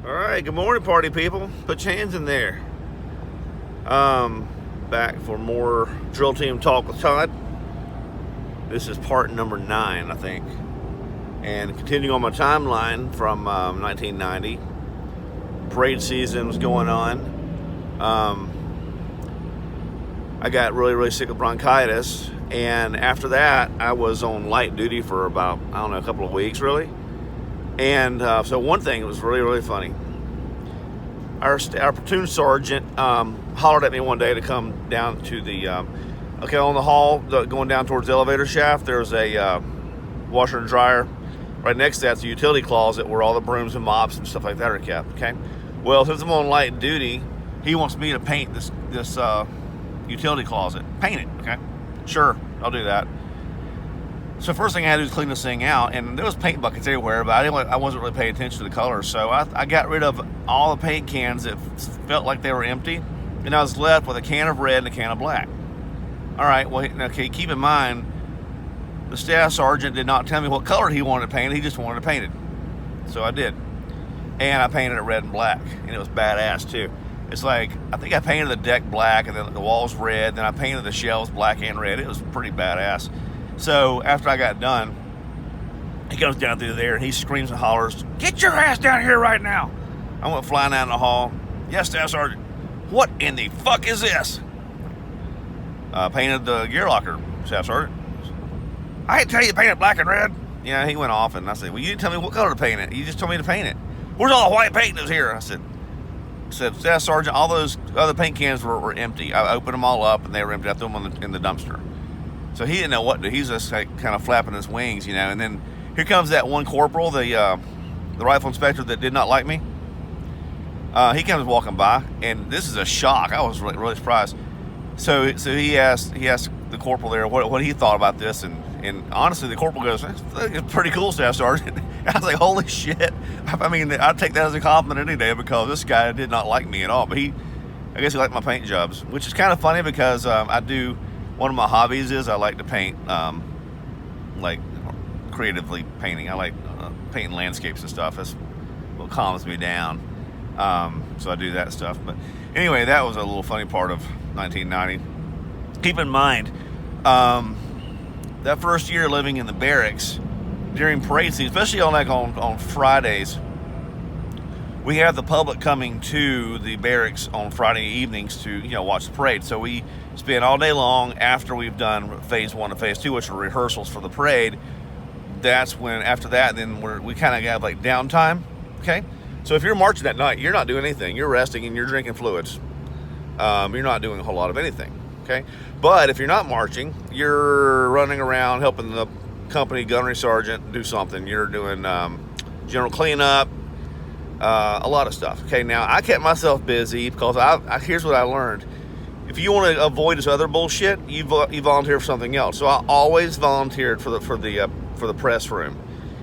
All right, good morning, party people. Put your hands in there. Back for more drill team talk with Todd. This is part number 9, I think. And continuing on my timeline from 1990, parade season was going on. I got really sick with bronchitis, and after that, I was on light duty for about, a couple of weeks, really. And so one thing was really funny. Our platoon sergeant hollered at me one day to come down to the, on the hall, going down towards the elevator shaft, there's a washer and dryer. Right next to that's a utility closet where all the brooms and mops and stuff like that are kept, okay? Well, since I'm on light duty, he wants me to paint this utility closet. Paint it, okay? Sure, I'll do that. So first thing I had to do was clean this thing out, and there was paint buckets everywhere, but I wasn't really paying attention to the colors, so I got rid of all the paint cans that felt like they were empty, and I was left with a can of red and a can of black. All right, well, okay, keep in mind, the staff sergeant did not tell me what color he wanted to paint. He just wanted to paint it. So I did. And I painted it red and black, and it was badass too. It's like, I think I painted the deck black, and then the walls red, then I painted the shelves black and red. It was pretty badass. So after I got done, he comes down through there and he screams and hollers, "Get your ass down here right now!" I went flying out in the hall. "Yes, Staff Sergeant." "What in the fuck is this?" Painted the gear locker, Staff Sergeant. "I didn't tell you to paint it black and red." Yeah, he went off, and I said, "Well, you didn't tell me what color to paint it. You just told me to paint it." "Where's all the white paint that was here?" I said, "Staff Sergeant, all those other paint cans were empty. I opened them all up, and they were empty. I threw them in the dumpster." So he didn't know what to do. He's just like kind of flapping his wings, and then here comes that one corporal, the rifle inspector that did not like me. He comes walking by, and this is a shock. I was really surprised. So he asked the corporal there what he thought about this, and honestly, the corporal goes, "It's pretty cool, Staff Sergeant." I was like, holy shit. I mean, I'd take that as a compliment any day, because this guy did not like me at all. But I guess he liked my paint jobs, which is kind of funny because one of my hobbies is I like to paint, like creatively painting. I like painting landscapes and stuff. That's what calms me down. So I do that stuff. But anyway, that was a little funny part of 1990. Keep in mind, that first year living in the barracks during parade season, especially on Fridays, we have the public coming to the barracks on Friday evenings to watch the parade. So we spend all day long after we've done phase 1 and phase 2, which are rehearsals for the parade. That's when, after that, then we kind of have like downtime. Okay, so if you're marching that night, you're not doing anything. You're resting and you're drinking fluids. You're not doing a whole lot of anything. Okay, but if you're not marching, you're running around helping the company gunnery sergeant do something. You're doing general cleanup. A lot of stuff. Okay, now I kept myself busy because here's what I learned. If you want to avoid this other bullshit, you volunteer for something else. So I always volunteered for the press room.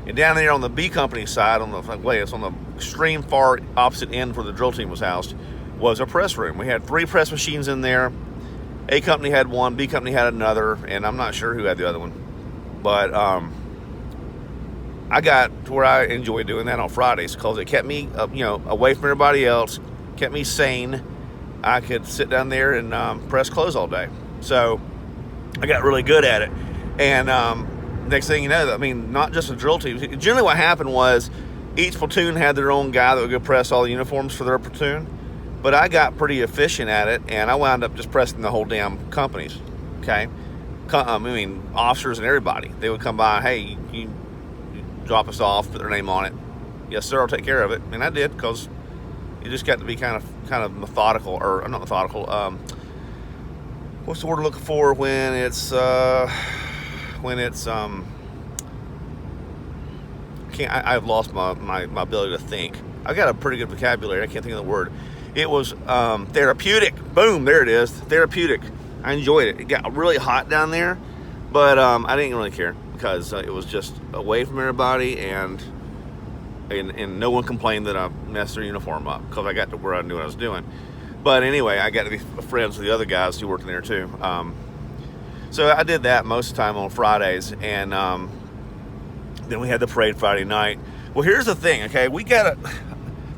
And down there on the B company side, it's on the extreme far opposite end where the drill team was housed, was a press room. We had 3 press machines in there. A company had one, B company had another, and I'm not sure who had the other one. But I got to where I enjoyed doing that on Fridays because it kept me, away from everybody else, kept me sane. I could sit down there and press clothes all day. So I got really good at it. And next thing you know, not just the drill teams. Generally what happened was each platoon had their own guy that would go press all the uniforms for their platoon. But I got pretty efficient at it, and I wound up just pressing the whole damn companies. Okay? Officers and everybody. They would come by, "Hey, you drop us off, put their name on it." "Yes, sir, I'll take care of it." And I did, because you just got to be kind of methodical, or not methodical. What's the word I'm looking for when it's I've lost my ability to think. I got a pretty good vocabulary. I can't think of the word. It was therapeutic. Boom, there it is. Therapeutic. I enjoyed it. It got really hot down there, but I didn't really care because it was just away from everybody, and no one complained that I messed their uniform up because I got to where I knew what I was doing. But anyway, I got to be friends with the other guys who worked in there too. So I did that most of the time on Fridays, and then we had the parade Friday night. Well, here's the thing, okay?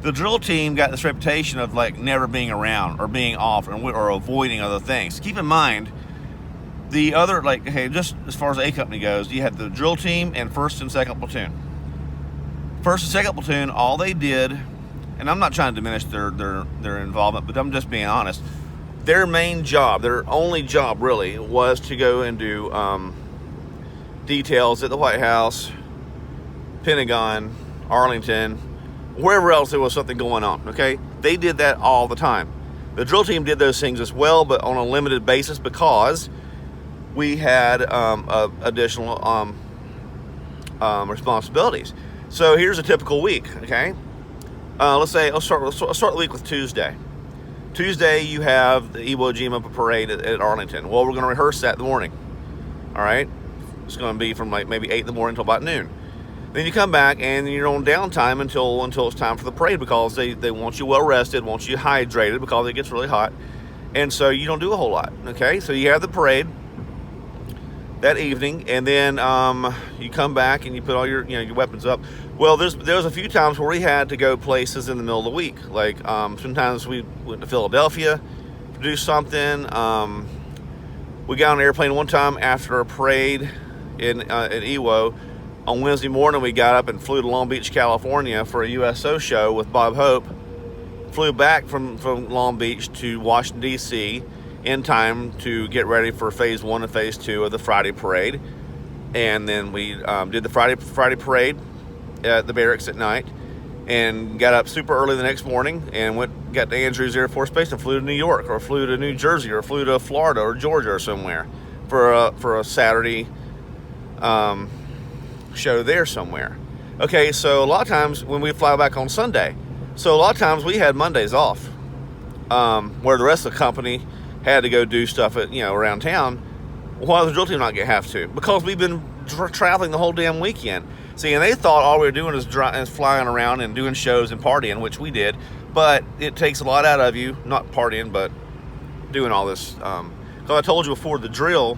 The drill team got this reputation of like never being around or being off or avoiding other things. Keep in mind, the other, like, hey, just as far as A company goes, you had the drill team and 1st and 2nd platoon. 1st and 2nd platoon, all they did, and I'm not trying to diminish their involvement, but I'm just being honest. Their main job, their only job really, was to go and do details at the White House, Pentagon, Arlington, wherever else there was something going on, okay? They did that all the time. The drill team did those things as well, but on a limited basis because we had additional responsibilities. So here's a typical week, okay? Let's start the week with Tuesday. Tuesday, you have the Iwo Jima parade at Arlington. Well, we're going to rehearse that in the morning, all right? It's going to be from like maybe 8 in the morning until about noon. Then you come back and you're on downtime until it's time for the parade because they want you well rested, want you hydrated because it gets really hot. And so you don't do a whole lot, okay? So you have the parade that evening, and then you come back and you put all your weapons up. Well, there was a few times where we had to go places in the middle of the week. Like sometimes we went to Philadelphia to do something. We got on an airplane one time after a parade in Iwo. On Wednesday morning, we got up and flew to Long Beach, California for a USO show with Bob Hope. Flew back from Long Beach to Washington, D.C. in time to get ready for phase 1 and phase 2 of the Friday parade. And then we did the Friday parade at the barracks at night and got up super early the next morning and got to Andrews Air Force Base and flew to New York or flew to New Jersey or flew to Florida or Georgia or somewhere for a Saturday show there somewhere. Okay, so a lot of times when we fly back on Sunday, so a lot of times we had Mondays off, where the rest of the company had to go do stuff around town. Why does the drill team not have to? Because we've been traveling the whole damn weekend. See, and they thought all we were doing is flying around and doing shows and partying, which we did, but it takes a lot out of you, not partying, but doing all this. Because I told you before, the drill,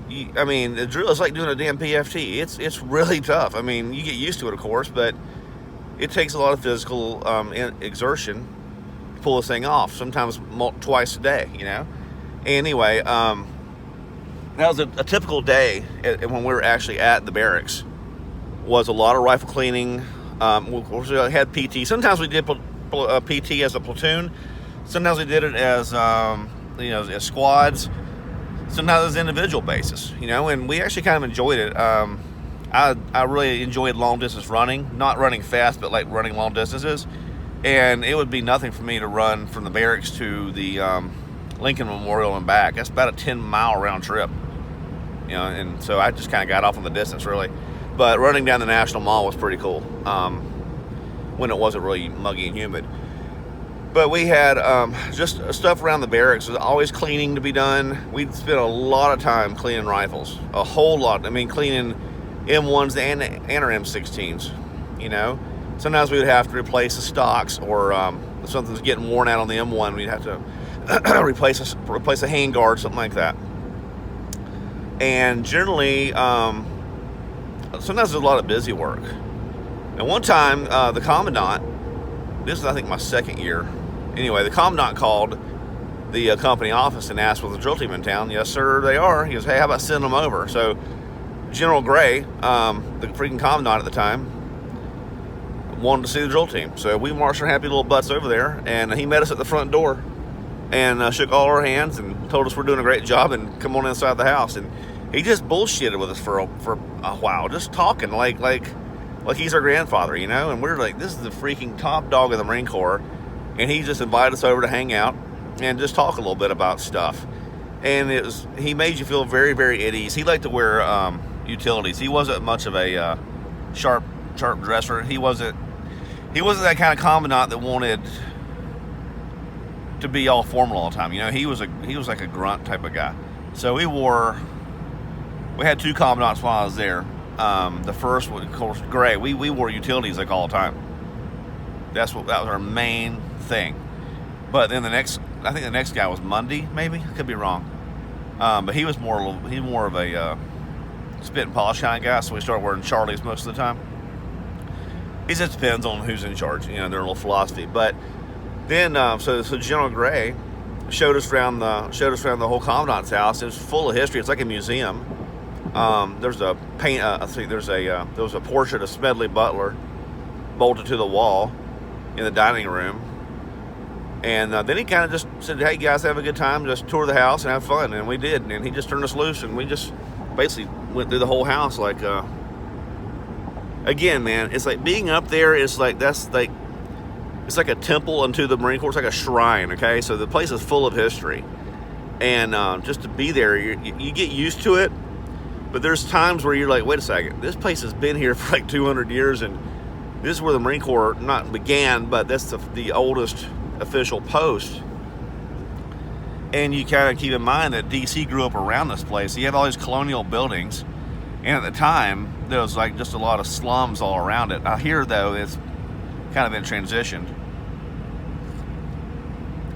the drill is like doing a damn PFT. It's really tough. I mean, you get used to it, of course, but it takes a lot of physical exertion to pull this thing off, sometimes twice a day, Anyway, that was a typical day when we were actually at the barracks. Was a lot of rifle cleaning. We had PT. Sometimes we did PT as a platoon. Sometimes we did it as as squads. Sometimes as individual basis, and we actually kind of enjoyed it. I really enjoyed long distance running, not running fast, but like running long distances. And it would be nothing for me to run from the barracks to the Lincoln Memorial and back. That's about a 10-mile round trip, and so I just kind of got off on the distance really. But running down the National Mall was pretty cool when it wasn't really muggy and humid. But we had just stuff around the barracks. There was always cleaning to be done. We'd spent a lot of time cleaning rifles, a whole lot. I mean, cleaning M1s and our M16s, Sometimes we would have to replace the stocks, or if something's getting worn out on the M1, we'd have to replace a handguard, something like that. And generally, sometimes there's a lot of busy work. And one time, the commandant, this is I think my second year, anyway, the commandant called the company office and asked, was the drill team in town? Yes, sir, they are. He goes, hey, how about sending them over? So General Gray, the freaking commandant at the time, wanted to see the drill team. So we marched our happy little butts over there, and he met us at the front door and shook all our hands and told us we're doing a great job and come on inside the house. And he just bullshitted with us for a while, just talking like he's our grandfather, and we're like, this is the freaking top dog of the Marine Corps, and he just invited us over to hang out and just talk a little bit about stuff. And he made you feel very, very at ease. He liked to wear utilities. He wasn't much of a sharp dresser. He wasn't that kind of commandant that wanted to be all formal all the time. He was like a grunt type of guy. So we had two commandants while I was there. The first was, of course, Gray. We wore utilities like all the time. That was our main thing. But then I think the next guy was Monday, maybe. I could be wrong. But he was more of a spit and polish kind of guy, so we started wearing Charlies most of the time. It just depends on who's in charge, their little philosophy. But then, so General Gray showed us around the whole commandant's house. It was full of history. It's like a museum. There's a paint. There was a portrait of Smedley Butler bolted to the wall in the dining room. And then he kind of just said, "Hey guys, have a good time. Just tour the house and have fun." And we did. And he just turned us loose, and we just basically went through the whole house. Like, again, man, it's like being up there is like it's like a temple unto the Marine Corps. It's like a shrine. Okay, so the place is full of history, and just to be there, you get used to it. But there's times where you're like, wait a second, this place has been here for like 200 years, and this is where the Marine Corps not began, but that's the oldest official post. And you kind of keep in mind that DC grew up around this place. So you have all these colonial buildings, and at the time there was like just a lot of slums all around it. Now here though, it's kind of been transitioned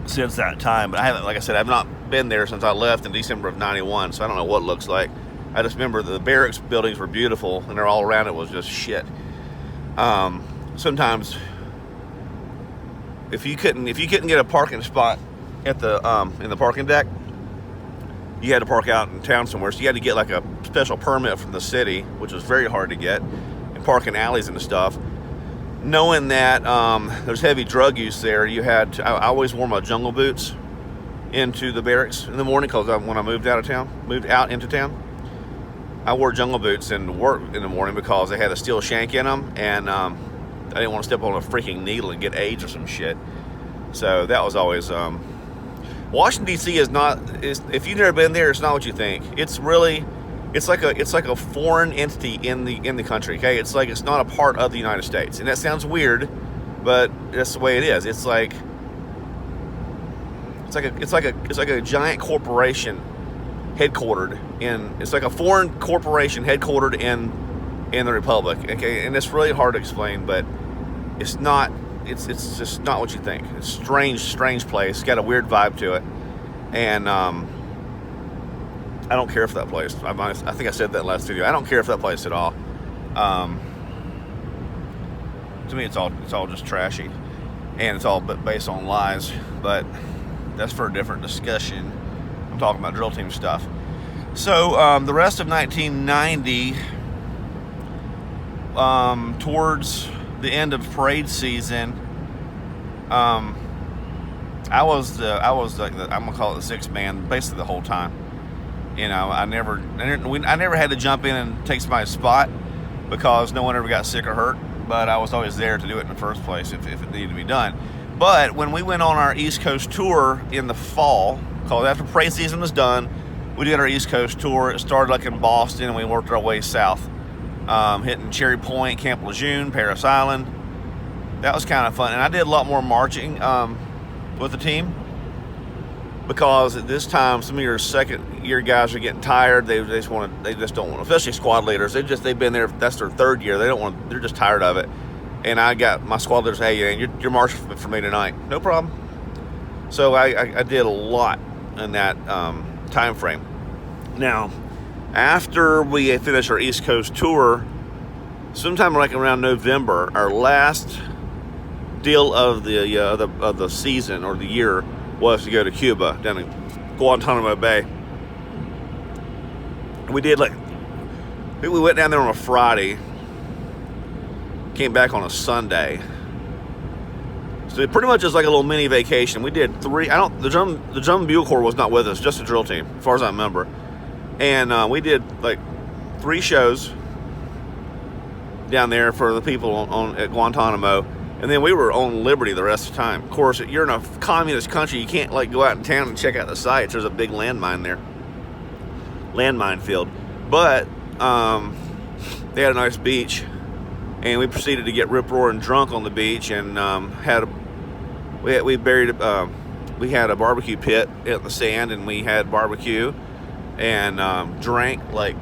since that time. But I haven't, like I said, I've not been there since I left in December of '91, so I don't know what it looks like. I just remember the barracks buildings were beautiful, and they're all around it was just shit. Sometimes if you couldn't get a parking spot at the in the parking deck, you had to park out in town somewhere. So you had to get like a special permit from the city, which was very hard to get, and park in alleys and stuff. Knowing that there's heavy drug use there, I always wore my jungle boots into the barracks in the morning, because when I moved out into town, I wore jungle boots and work in the morning because they had a steel shank in them, and I didn't want to step on a freaking needle and get AIDS or some shit. So that was always Washington D.C. is if you've never been there, it's not what you think. It's like a foreign entity in the country. Okay, it's like it's not a part of the United States, and that sounds weird, but that's the way it is. It's like a giant corporation headquartered in. It's like a foreign corporation headquartered in the Republic. Okay, and it's really hard to explain, but it's not. It's just not what you think. It's a strange place. It's got a weird vibe to it, and I don't care for that place. I think I said that last video. I don't care for that place at all. To me, it's all just trashy, and it's all based on lies. But that's for a different discussion. I'm talking about drill team stuff. So the rest of 1990, towards the end of parade season, I was I'm gonna call it the sixth man, basically the whole time. I never had to jump in and take somebody's spot because no one ever got sick or hurt. But I was always there to do it in the first place if it needed to be done. But when we went on our East Coast tour in the fall, because after parade season was done, we did our East Coast tour. It started like in Boston, and we worked our way south, hitting Cherry Point, Camp Lejeune, Parris Island. That was kind of fun, and I did a lot more marching with the team, because at this time some of your second year guys are getting tired. They just don't want, especially squad leaders. They've been there. That's their third year. They're just tired of it. And I got my squad leaders, "Hey, you're marching for me tonight." No problem. So I did a lot in that time frame. Now, after we finished our East Coast tour, sometime like around November, our last deal of the season or the year was to go to Cuba, down in Guantanamo Bay. We went down there on a Friday, came back on a Sunday. So it pretty much is like a little mini vacation. We did the drum bugle corps was not with us, just the drill team, as far as I remember. And we did like 3 shows down there for the people at Guantanamo. And then we were on liberty the rest of the time. Of course, you're in a communist country. You can't like go out in town and check out the sites. There's a big landmine there. Landmine field. But they had a nice beach. And we proceeded to get rip-roaring drunk on the beach, and we had a barbecue pit in the sand, and we had barbecue and drank like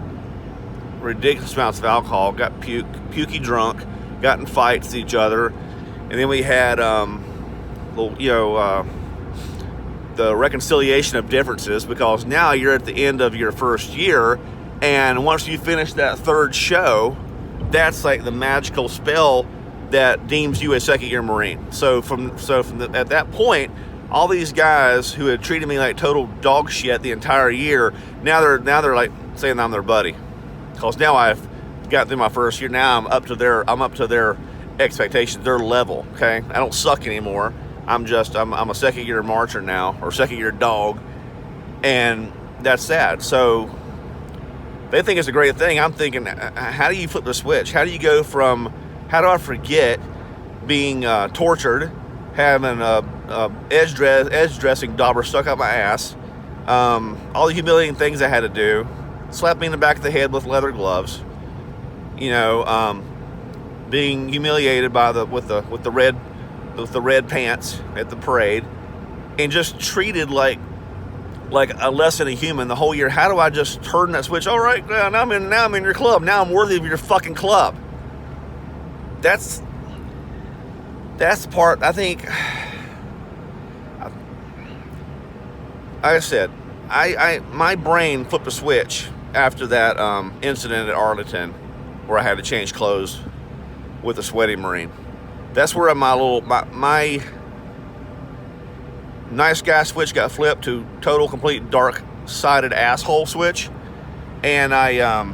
ridiculous amounts of alcohol, got pukey drunk, got in fights with each other, and then we had the reconciliation of differences, because now you're at the end of your first year, and once you finish that third show, that's like the magical spell that deems you a second-year Marine. So at that point, all these guys who had treated me like total dog shit the entire year, now they're like saying I'm their buddy, because now I've got through my first year. Now I'm up to their expectations, their level. Okay, I don't suck anymore. I'm a second-year marcher now, or second-year dog, and that's sad. So they think it's a great thing. I'm thinking, how do you flip the switch? How do you go from, how do I forget being tortured, having edge dressing dauber stuck up my ass, all the humiliating things I had to do, slap me in the back of the head with leather gloves, being humiliated with the red pants at the parade, and just treated like a less than a human the whole year. How do I just turn that switch? All right, now I'm in your club. Now I'm worthy of your fucking club. That's the part, I think. Like I said, my brain flipped a switch after that incident at Arlington, where I had to change clothes with a sweaty Marine. That's where my nice guy switch got flipped to total, complete, dark-sided asshole switch, and I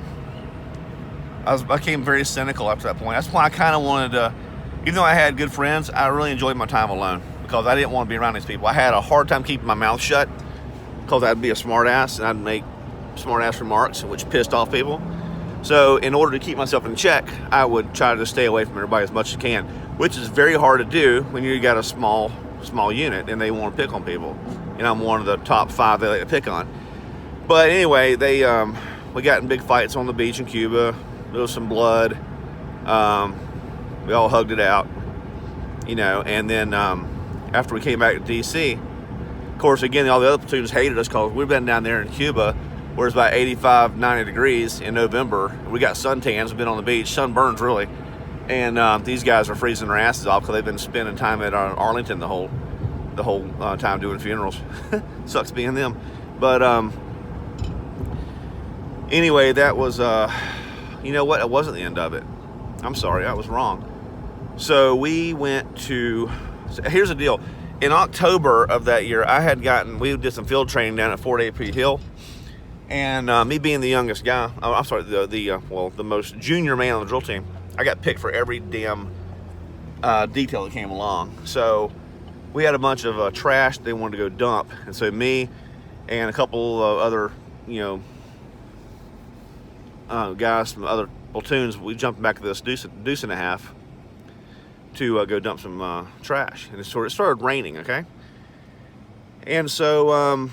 became very cynical after that point. That's why I kind of wanted to, even though I had good friends, I really enjoyed my time alone, because I didn't want to be around these people. I had a hard time keeping my mouth shut, because I'd be a smartass, and I'd make smartass remarks, which pissed off people. So in order to keep myself in check, I would try to stay away from everybody as much as I can, which is very hard to do when you got a small unit and they want to pick on people. And I'm one of the top 5 they like to pick on. But anyway, we got in big fights on the beach in Cuba. There was some blood. We all hugged it out, and then after we came back to DC, of course, again, all the other platoons hated us, because we've been down there in Cuba where it's about 85, 90 degrees in November. We got suntans, we've been on the beach, sunburns really, and these guys are freezing their asses off because they've been spending time at Arlington the whole time doing funerals. Sucks being them. But anyway, that was, you know what? It wasn't the end of it. I'm sorry, I was wrong. So we went to, here's the deal. In October of that year, we did some field training down at Fort AP Hill. And me being the youngest guy, the most junior man on the drill team, I got picked for every damn detail that came along. So we had a bunch of trash they wanted to go dump. And so me and a couple of other, guys from other platoons, we jumped back to this deuce and a half to go dump some trash. And it started raining, okay? And so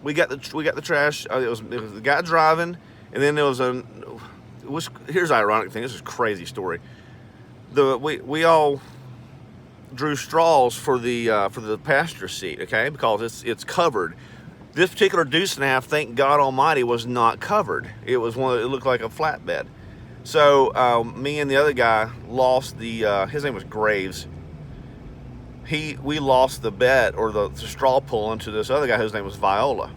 we got the trash. It was the guy driving, and then there was here's the ironic thing. This is a crazy story. We all drew straws for the passenger seat, okay, because it's covered. This particular deuce and a half, thank God Almighty, was not covered. It looked like a flatbed. So me and the other guy lost his name was Graves. We lost the bet, or the straw pull, into this other guy whose name was Viola.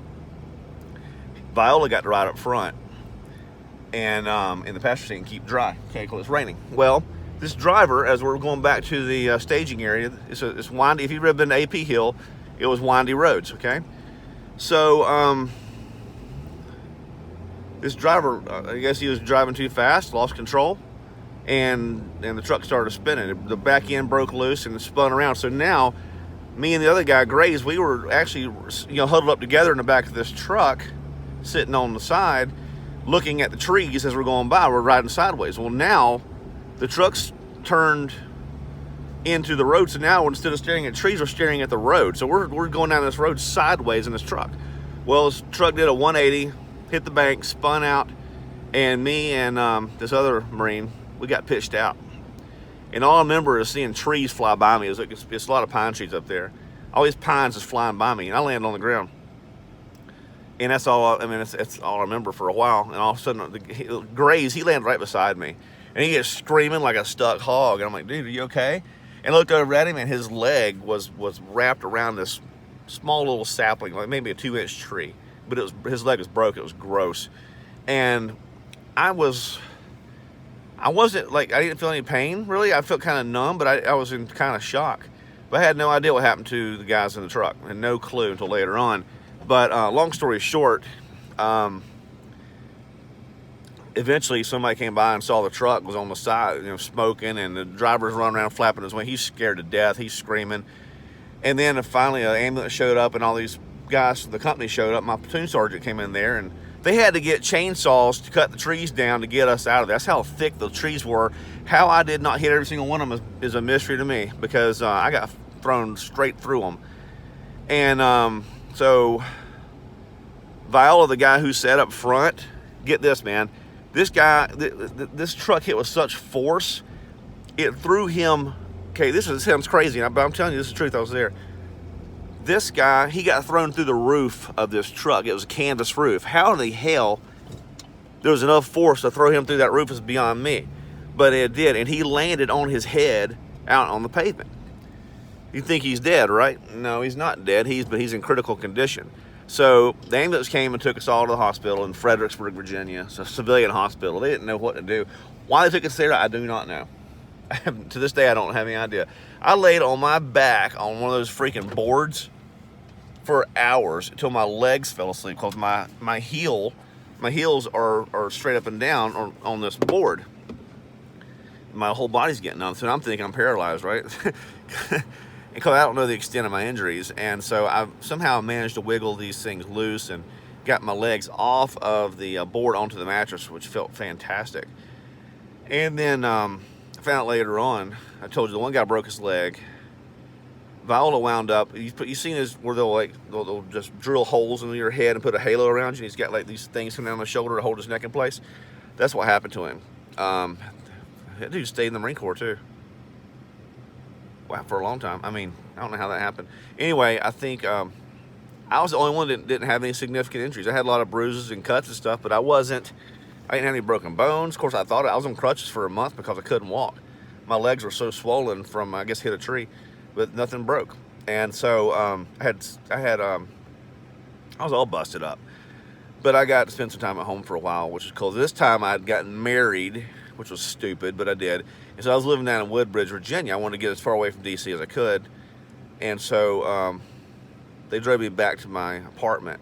Viola got to ride up front and in the passenger seat and keep dry, okay, because it's raining. Well, this driver, as we're going back to the staging area, it's windy. If you've ever been to AP Hill, it was windy roads, okay? So this driver, I guess he was driving too fast, lost control, and the truck started spinning. The back end broke loose and it spun around. So now, me and the other guy, Graves, we were actually huddled up together in the back of this truck, sitting on the side, looking at the trees as we're going by. We're riding sideways. Well, now the truck's turned into the road, so now instead of staring at trees, we're staring at the road. So we're going down this road sideways in this truck. Well, this truck did a 180, hit the bank, spun out, and me and this other Marine, we got pitched out. And all I remember is seeing trees fly by me. It's a lot of pine trees up there. All these pines just flying by me, and I landed on the ground. And that's all. It's all I remember for a while. And all of a sudden, Graves, he landed right beside me, and he gets screaming like a stuck hog. And I'm like, dude, are you okay? And I looked over at him, and his leg was wrapped around this small little sapling, like maybe a 2-inch tree. But his leg was broke. It was gross. And I I wasn't like, I didn't feel any pain really. I felt kind of numb, but I was in kind of shock. But I had no idea what happened to the guys in the truck, and no clue until later on. But long story short, eventually somebody came by and saw the truck was on the side, smoking, and the driver's running around flapping his wings. He's scared to death. He's screaming. And then finally an ambulance showed up, and all these guys from the company showed up. My platoon sergeant came in there, and they had to get chainsaws to cut the trees down to get us out of there. That's how thick the trees were. How I did not hit every single one of them is a mystery to me, because I got thrown straight through them. And so Viola, the guy who sat up front, get this, man. This guy, this truck hit with such force, it threw him. Okay, this sounds crazy, but I'm telling you, this is the truth. I was there. This guy, he got thrown through the roof of this truck. It was a canvas roof. How in the hell there was enough force to throw him through that roof is beyond me. But it did, and he landed on his head out on the pavement. You think he's dead, right? No, he's not dead. But he's in critical condition. So the ambulance came and took us all to the hospital in Fredericksburg, Virginia. It's a civilian hospital. They didn't know what to do. Why they took us there, I do not know. To this day, I don't have any idea. I laid on my back on one of those freaking boards for hours until my legs fell asleep, because my heels are straight up and down on this board. My whole body's getting numb, so I'm thinking I'm paralyzed, right? Because I don't know the extent of my injuries, and so I somehow managed to wiggle these things loose and got my legs off of the board onto the mattress, which felt fantastic. And then I found out later on, I told you the one guy broke his leg. Viola wound up, you seen this where they'll just drill holes into your head and put a halo around you, and he's got like these things coming down the shoulder to hold his neck in place. That's what happened to him. That dude stayed in the Marine Corps too. Wow, for a long time. I mean, I don't know how that happened. Anyway, I think I was the only one that didn't have any significant injuries. I had a lot of bruises and cuts and stuff, but I didn't have any broken bones. Of course, I was on crutches for a month because I couldn't walk. My legs were so swollen from, I guess, hit a tree, but nothing broke. And so I was all busted up. But I got to spend some time at home for a while, which is cool. This time I had gotten married, which was stupid, but I did. And so I was living down in Woodbridge, Virginia. I wanted to get as far away from D.C. as I could. And so they drove me back to my apartment.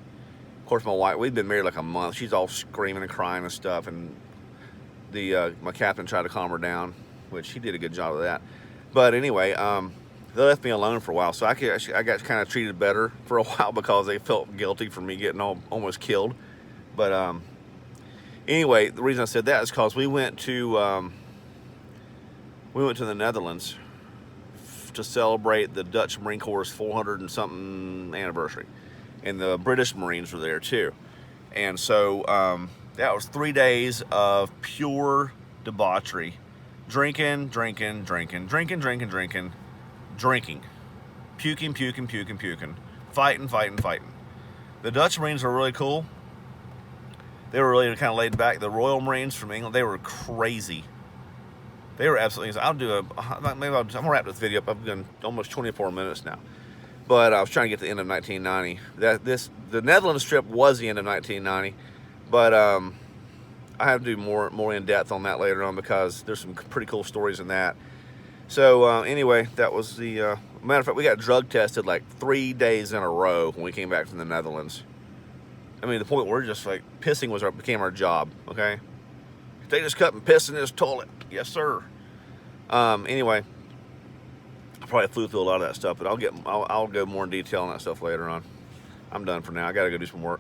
Of course, my wife, we'd been married like a month. She's all screaming and crying and stuff. And my captain tried to calm her down, which he did a good job of that. But anyway, they left me alone for a while. So I got kind of treated better for a while because they felt guilty for me getting almost killed. But anyway, the reason I said that is because we went to the Netherlands to celebrate the Dutch Marine Corps' 400 and something anniversary, and the British Marines were there too. And so that was 3 days of pure debauchery, drinking, puking, fighting. The Dutch Marines were really cool. They were really kind of laid back. The Royal Marines from England, they were crazy. They were absolutely. I'm gonna wrap this video up. I've done almost 24 minutes now, but I was trying to get to the end of 1990. The Netherlands trip was the end of 1990, but I have to do more in depth on that later on because there's some pretty cool stories in that. So anyway, that was the matter of fact. We got drug tested like 3 days in a row when we came back from the Netherlands. I mean, the point where we're just like pissing became our job. Okay, they just cut and piss in this toilet. Yes, sir. Anyway, I probably flew through a lot of that stuff, but I'll go more in detail on that stuff later on. I'm done for now. I gotta go do some work.